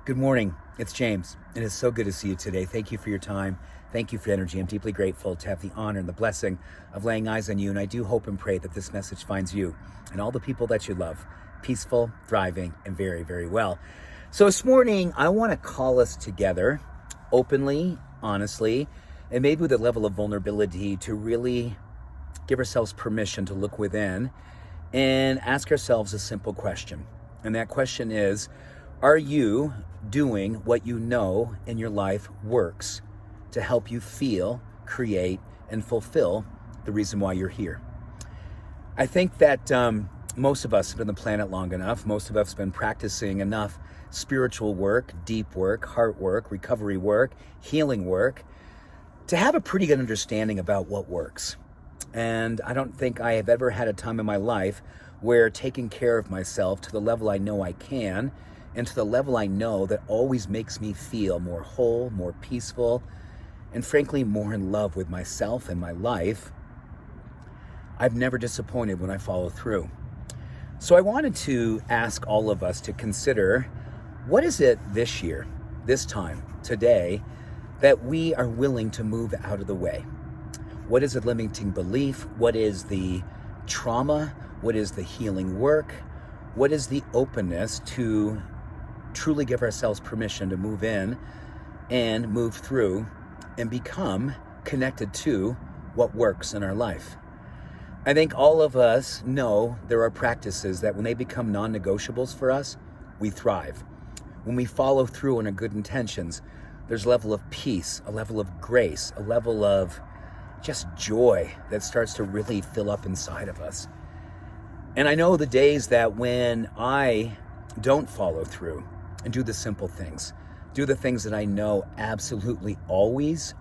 Good morning. It's James. It is so good to see you today. Thank you for your time. Thank you for your energy. I'm deeply grateful to have the honor and the blessing of laying eyes on you. And I do hope and pray that this message finds you and all the people that you love peaceful, thriving, and very, very well. So this morning, I want to call us together openly, honestly, and maybe with a level of vulnerability to really give ourselves permission to look within and ask ourselves a simple question. And that question is, are you doing what you know in your life works to help you feel, create, and fulfill the reason why you're here? I think that most of us have been on the planet long enough. Most of us have been practicing enough spiritual work, deep work, heart work, recovery work, healing work, to have a pretty good understanding about what works. And I don't think I have ever had a time in my life where taking care of myself to the level I know I can, and to the level I know that always makes me feel more whole, more peaceful, and frankly, more in love with myself and my life, I've never disappointed when I follow through. So I wanted to ask all of us to consider, what is it this year, this time, today, that we are willing to move out of the way? What is the limiting belief? What is the trauma? What is the healing work? What is the openness to truly give ourselves permission to move in and move through and become connected to what works in our life? I think all of us know there are practices that when they become non-negotiables for us, we thrive. When we follow through on our good intentions, there's a level of peace, a level of grace, a level of just joy that starts to really fill up inside of us. And I know the days that when I don't follow through and do the simple things, do the things that I know absolutely always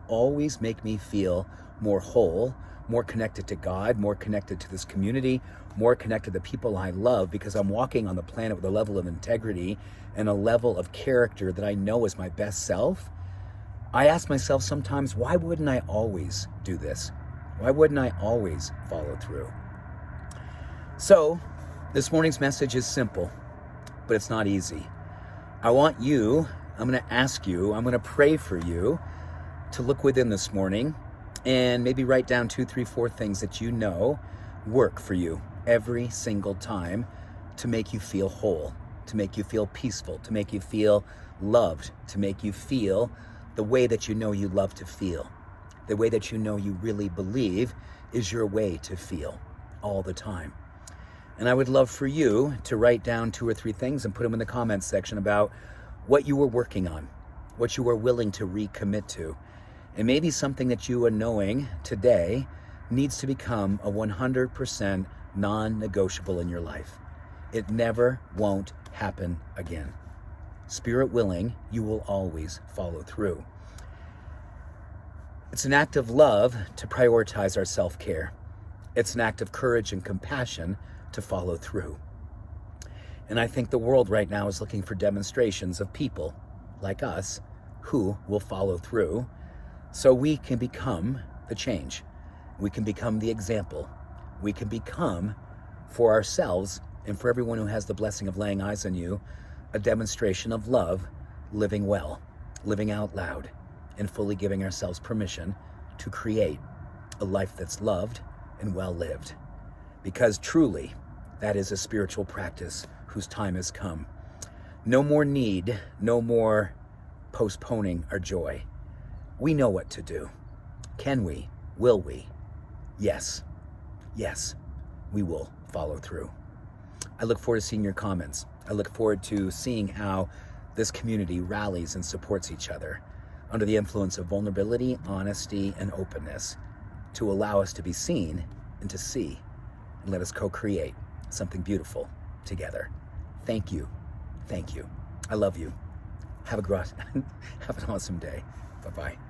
make me feel more whole, more connected to God, more connected to this community, more connected to the people I love, because I'm walking on the planet with a level of integrity and a level of character that I know is my best self. I ask myself sometimes, why wouldn't I always do this? Why wouldn't I always follow through? So this morning's message is simple, but it's not easy. I'm going to ask you, I'm going to pray for you to look within this morning and maybe write down 2, 3, 4 things that you know work for you every single time to make you feel whole, to make you feel peaceful, to make you feel loved, to make you feel the way that you know you love to feel, the way that you know you really believe is your way to feel all the time. And I would love for you to write down 2 or 3 things and put them in the comments section about what you were working on, what you were willing to recommit to. And maybe something that you are knowing today needs to become a 100% non-negotiable in your life. It never won't happen again. Spirit willing, you will always follow through. It's an act of love to prioritize our self-care. It's an act of courage and compassion to follow through. And I think the world right now is looking for demonstrations of people like us who will follow through, so we can become the change. We can become the example. We can become, for ourselves and for everyone who has the blessing of laying eyes on you, a demonstration of love, living well, living out loud, and fully giving ourselves permission to create a life that's loved and well lived. Because truly, that is a spiritual practice whose time has come. No more need, no more postponing our joy. We know what to do. Can we? Will we? Yes. Yes, we will follow through. I look forward to seeing your comments. I look forward to seeing how this community rallies and supports each other under the influence of vulnerability, honesty, and openness to allow us to be seen and to see, and let us co-create something beautiful together. Thank you. Thank you. I love you. Have an awesome day. Bye-bye.